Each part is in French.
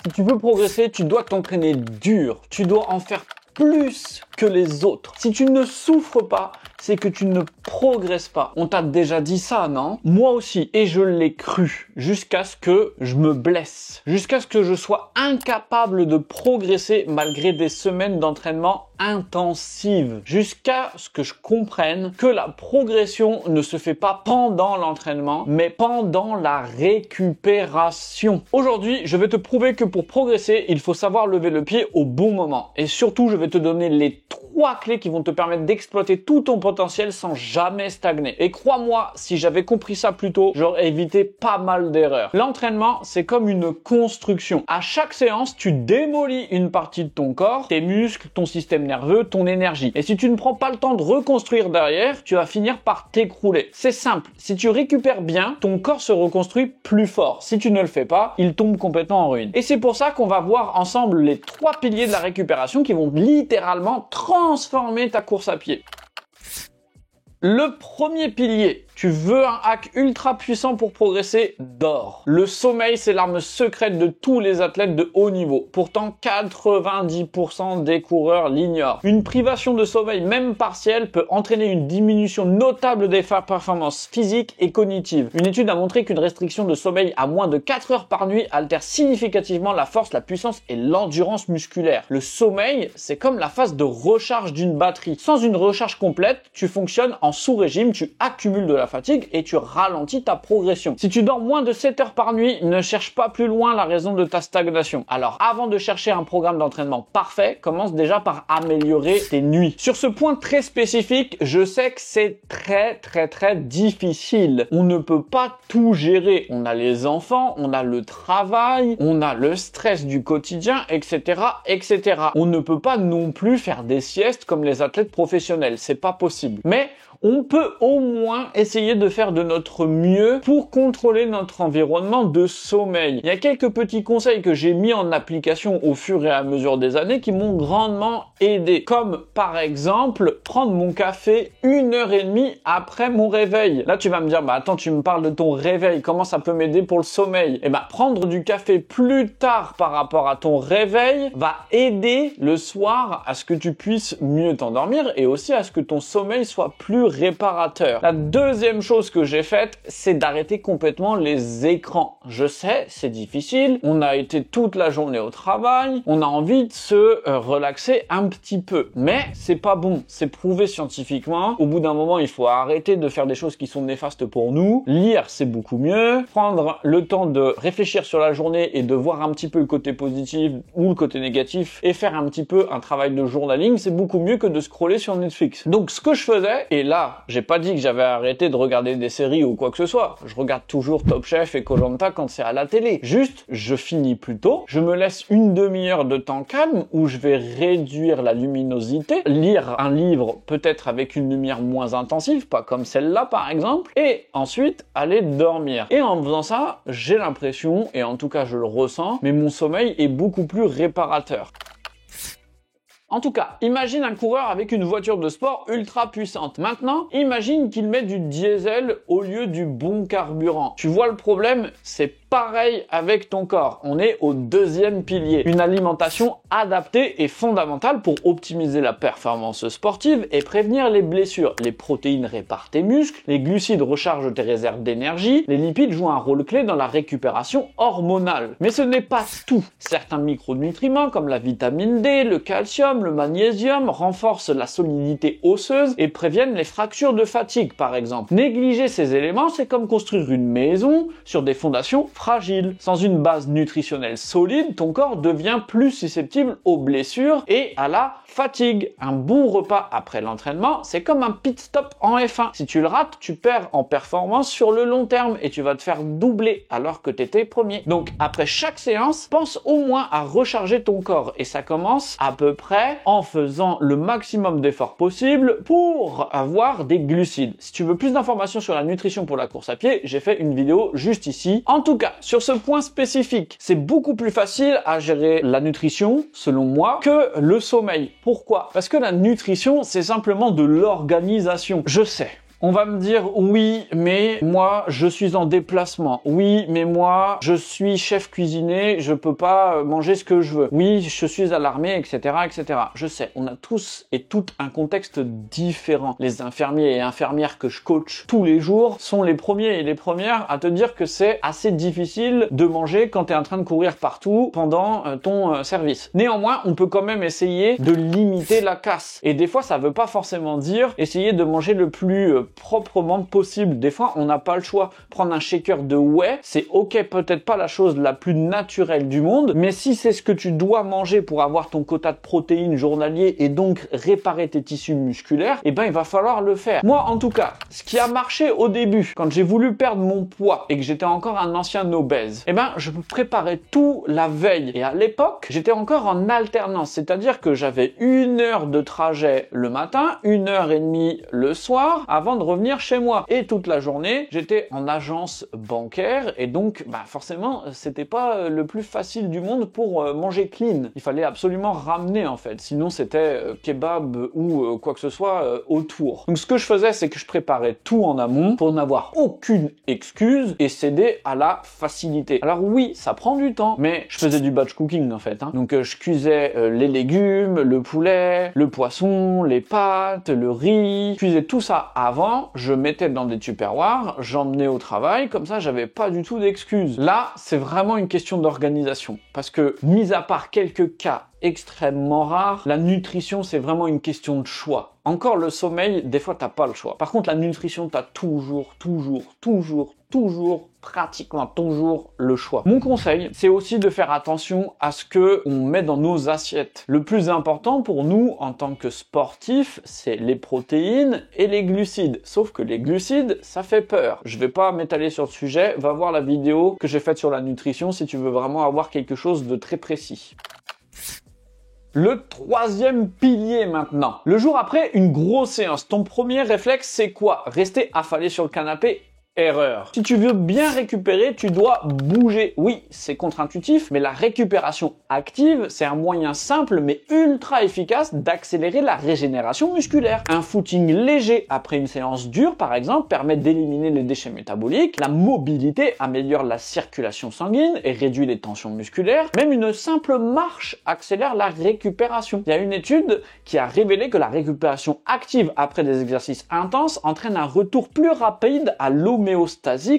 Si tu veux progresser, tu dois t'entraîner dur. Tu dois en faire plus que les autres. Si tu ne souffres pas, c'est que tu ne progresses pas. On t'a déjà dit ça, non? Moi aussi, et je l'ai cru, jusqu'à ce que je me blesse, jusqu'à ce que je sois incapable de progresser malgré des semaines d'entraînement intensives, jusqu'à ce que je comprenne que la progression ne se fait pas pendant l'entraînement, mais pendant la récupération. Aujourd'hui, je vais te prouver que pour progresser, il faut savoir lever le pied au bon moment. Et surtout, je vais te donner les 3 clés qui vont te permettre d'exploiter tout ton potentiel sans jamais stagner. Et crois-moi, si j'avais compris ça plus tôt, j'aurais évité pas mal d'erreurs. L'entraînement, c'est comme une construction. À chaque séance, tu démolis une partie de ton corps, tes muscles, ton système nerveux, ton énergie. Et si tu ne prends pas le temps de reconstruire derrière, tu vas finir par t'écrouler. C'est simple. Si tu récupères bien, ton corps se reconstruit plus fort. Si tu ne le fais pas, il tombe complètement en ruine. Et c'est pour ça qu'on va voir ensemble les 3 piliers de la récupération qui vont littéralement transformer ta course à pied. Le premier pilier, tu veux un hack ultra puissant pour progresser, dors. Le sommeil, c'est l'arme secrète de tous les athlètes de haut niveau. Pourtant, 90% des coureurs l'ignorent. Une privation de sommeil, même partielle, peut entraîner une diminution notable des performances physiques et cognitives. Une étude a montré qu'une restriction de sommeil à moins de 4 heures par nuit altère significativement la force, la puissance et l'endurance musculaire. Le sommeil, c'est comme la phase de recharge d'une batterie. Sans une recharge complète, tu fonctionnes en sous-régime, tu accumules de la fatigue et tu ralentis ta progression. Si tu dors moins de 7 heures par nuit, ne cherche pas plus loin la raison de ta stagnation. Alors, avant de chercher un programme d'entraînement parfait, commence déjà par améliorer tes nuits. Sur ce point très spécifique, je sais que c'est très difficile. On ne peut pas tout gérer. On a les enfants, on a le travail, on a le stress du quotidien, etc., etc. On ne peut pas non plus faire des siestes comme les athlètes professionnels. C'est pas possible. Mais on peut au moins essayer de faire de notre mieux pour contrôler notre environnement de sommeil. Il y a quelques petits conseils que j'ai mis en application au fur et à mesure des années qui m'ont grandement aidé. Comme par exemple, prendre mon café 1h30 après mon réveil. Là, tu vas me dire, bah attends, tu me parles de ton réveil, comment ça peut m'aider pour le sommeil? Eh ben, prendre du café plus tard par rapport à ton réveil va aider le soir à ce que tu puisses mieux t'endormir et aussi à ce que ton sommeil soit plus réparateur. La deuxième chose que j'ai faite, c'est d'arrêter complètement les écrans. Je sais, c'est difficile, on a été toute la journée au travail, on a envie de se relaxer un petit peu, mais c'est pas bon, c'est prouvé scientifiquement. Au bout d'un moment, il faut arrêter de faire des choses qui sont néfastes pour nous. Lire, c'est beaucoup mieux. Prendre le temps de réfléchir sur la journée et de voir un petit peu le côté positif ou le côté négatif et faire un petit peu un travail de journaling, c'est beaucoup mieux que de scroller sur Netflix. Donc ce que je faisais, et là, j'ai pas dit que j'avais arrêté de regarder des séries ou quoi que ce soit. Je regarde toujours Top Chef et Koh-Lanta quand c'est à la télé. Juste, je finis plus tôt, je me laisse une demi-heure de temps calme où je vais réduire la luminosité, lire un livre peut-être avec une lumière moins intensive, pas comme celle-là par exemple, et ensuite aller dormir. Et en faisant ça, j'ai l'impression, et en tout cas je le ressens, mais mon sommeil est beaucoup plus réparateur. En tout cas, imagine un coureur avec une voiture de sport ultra puissante. Maintenant, imagine qu'il met du diesel au lieu du bon carburant. Tu vois le problème? C'est pareil avec ton corps. On est au deuxième pilier. Une alimentation adaptée est fondamentale pour optimiser la performance sportive et prévenir les blessures. Les protéines réparent tes muscles, les glucides rechargent tes réserves d'énergie, les lipides jouent un rôle clé dans la récupération hormonale. Mais ce n'est pas tout. Certains micronutriments comme la vitamine D, le calcium, le magnésium renforcent la solidité osseuse et préviennent les fractures de fatigue par exemple. Négliger ces éléments, c'est comme construire une maison sur des fondations fragile. Sans une base nutritionnelle solide, ton corps devient plus susceptible aux blessures et à la fatigue. Un bon repas après l'entraînement, c'est comme un pit stop en F1. Si tu le rates, tu perds en performance sur le long terme et tu vas te faire doubler alors que tu étais premier. Donc après chaque séance, pense au moins à recharger ton corps et ça commence à peu près en faisant le maximum d'efforts possible pour avoir des glucides. Si tu veux plus d'informations sur la nutrition pour la course à pied, j'ai fait une vidéo juste ici. En tout cas, sur ce point spécifique, c'est beaucoup plus facile à gérer la nutrition, selon moi, que le sommeil. Pourquoi? Parce que la nutrition, c'est simplement de l'organisation. Je sais. On va me dire oui, mais moi je suis en déplacement. Oui, mais moi je suis chef cuisinier, je peux pas manger ce que je veux. Oui, je suis à l'armée, etc., etc. Je sais, on a tous et toutes un contexte différent. Les infirmiers et infirmières que je coach tous les jours sont les premiers et les premières à te dire que c'est assez difficile de manger quand tu es en train de courir partout pendant ton service. Néanmoins, on peut quand même essayer de limiter la casse. Et des fois, ça veut pas forcément dire essayer de manger le plus proprement possible. Des fois, on n'a pas le choix. Prendre un shaker de whey, c'est ok, peut-être pas la chose la plus naturelle du monde, mais si c'est ce que tu dois manger pour avoir ton quota de protéines journalier et donc réparer tes tissus musculaires, eh ben il va falloir le faire. Moi, en tout cas, ce qui a marché au début, quand j'ai voulu perdre mon poids et que j'étais encore un ancien obèse, eh ben je préparais tout la veille. Et à l'époque, j'étais encore en alternance, c'est-à-dire que j'avais 1 heure de trajet le matin, 1h30 le soir, avant de revenir chez moi. Et toute la journée, j'étais en agence bancaire et donc, forcément, c'était pas le plus facile du monde pour manger clean. Il fallait absolument ramener en fait, sinon c'était kebab ou quoi que ce soit autour. Donc ce que je faisais, c'est que je préparais tout en amont pour n'avoir aucune excuse et céder à la facilité. Alors oui, ça prend du temps, mais je faisais du batch cooking en fait. Donc je cuisais les légumes, le poulet, le poisson, les pâtes, le riz. Je cuisais tout ça avant, je mettais dans des tupperwares, j'emmenais au travail, comme ça j'avais pas du tout d'excuses. Là, c'est vraiment une question d'organisation. Parce que, mis à part quelques cas extrêmement rares, la nutrition, c'est vraiment une question de choix. Encore le sommeil, des fois, t'as pas le choix. Par contre, la nutrition, t'as toujours, pratiquement toujours le choix. Mon conseil, c'est aussi de faire attention à ce que on met dans nos assiettes. Le plus important pour nous, en tant que sportifs, c'est les protéines et les glucides. Sauf que les glucides, ça fait peur. Je vais pas m'étaler sur le sujet, va voir la vidéo que j'ai faite sur la nutrition si tu veux vraiment avoir quelque chose de très précis. Le troisième pilier maintenant. Le jour après une grosse séance, ton premier réflexe c'est quoi? Rester affalé sur le canapé? Erreur. Si tu veux bien récupérer, tu dois bouger. Oui, c'est contre-intuitif, mais la récupération active, c'est un moyen simple mais ultra efficace d'accélérer la régénération musculaire. Un footing léger après une séance dure, par exemple, permet d'éliminer les déchets métaboliques. La mobilité améliore la circulation sanguine et réduit les tensions musculaires. Même une simple marche accélère la récupération. Il y a une étude qui a révélé que la récupération active après des exercices intenses entraîne un retour plus rapide à l'homéostasie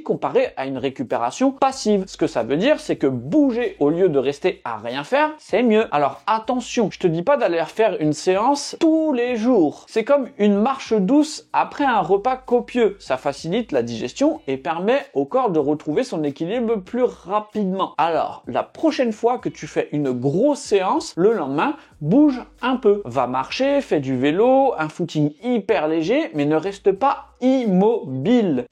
comparé à une récupération passive. Ce que ça veut dire, c'est que bouger au lieu de rester à rien faire, c'est mieux. Alors attention, je te dis pas d'aller faire une séance tous les jours. C'est comme une marche douce après un repas copieux. Ça facilite la digestion et permet au corps de retrouver son équilibre plus rapidement. Alors, la prochaine fois que tu fais une grosse séance, le lendemain, bouge un peu. Va marcher, fais du vélo, un footing hyper léger, mais ne reste pas immobile.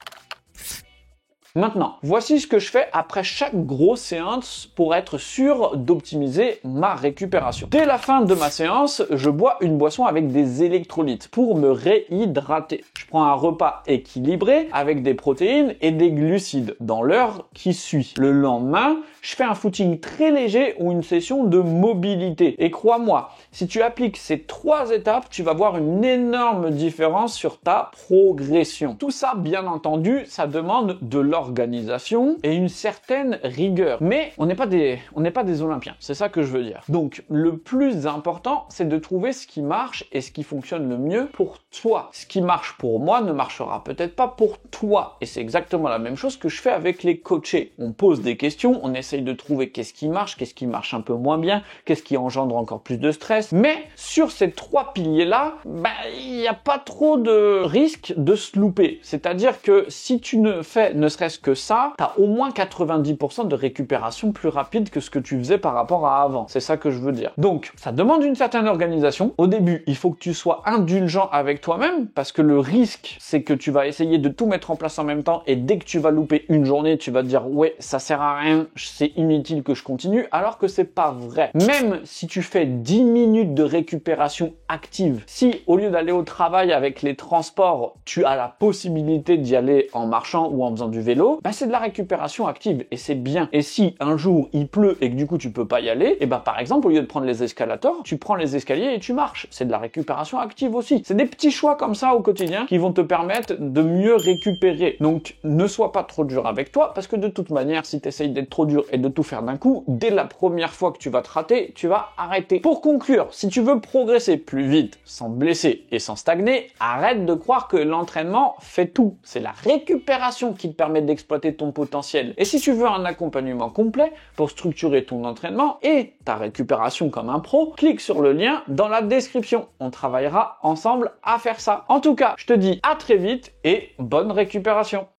Maintenant, voici ce que je fais après chaque grosse séance pour être sûr d'optimiser ma récupération. Dès la fin de ma séance, je bois une boisson avec des électrolytes pour me réhydrater. Je prends un repas équilibré avec des protéines et des glucides dans l'heure qui suit. Le lendemain, je fais un footing très léger ou une session de mobilité. Et crois-moi, si tu appliques ces 3 étapes, tu vas voir une énorme différence sur ta progression. Tout ça, bien entendu, ça demande de l'organisation et une certaine rigueur. Mais on n'est pas des Olympiens, c'est ça que je veux dire. Donc, le plus important, c'est de trouver ce qui marche et ce qui fonctionne le mieux pour toi. Ce qui marche pour moi ne marchera peut-être pas pour toi. Et c'est exactement la même chose que je fais avec les coachés. On pose des questions, on essaye de trouver qu'est-ce qui marche un peu moins bien, qu'est-ce qui engendre encore plus de stress. Mais sur ces 3 piliers-là, il n'y a pas trop de risque de se louper. C'est-à-dire que si tu ne fais ne serait-ce que ça, tu as au moins 90% de récupération plus rapide que ce que tu faisais par rapport à avant. C'est ça que je veux dire. Donc, ça demande une certaine organisation. Au début, il faut que tu sois indulgent avec toi-même parce que le risque, c'est que tu vas essayer de tout mettre en place en même temps et dès que tu vas louper une journée, tu vas te dire « Ouais, ça sert à rien, c'est inutile que je continue, alors que c'est pas vrai. Même si tu fais 10 minutes de récupération active, si au lieu d'aller au travail avec les transports, tu as la possibilité d'y aller en marchant ou en faisant du vélo, bah c'est de la récupération active et c'est bien. Et si un jour il pleut et que du coup tu peux pas y aller, et bah par exemple au lieu de prendre les escalators, tu prends les escaliers et tu marches. C'est de la récupération active aussi. C'est des petits choix comme ça au quotidien qui vont te permettre de mieux récupérer. Donc ne sois pas trop dur avec toi parce que de toute manière, si tu essayes d'être trop dur et de tout faire d'un coup, dès la première fois que tu vas te rater, tu vas arrêter. Pour conclure, si tu veux progresser plus vite, sans te blesser et sans stagner, arrête de croire que l'entraînement fait tout. C'est la récupération qui te permet d'exploiter ton potentiel. Et si tu veux un accompagnement complet pour structurer ton entraînement et ta récupération comme un pro, clique sur le lien dans la description. On travaillera ensemble à faire ça. En tout cas, je te dis à très vite et bonne récupération.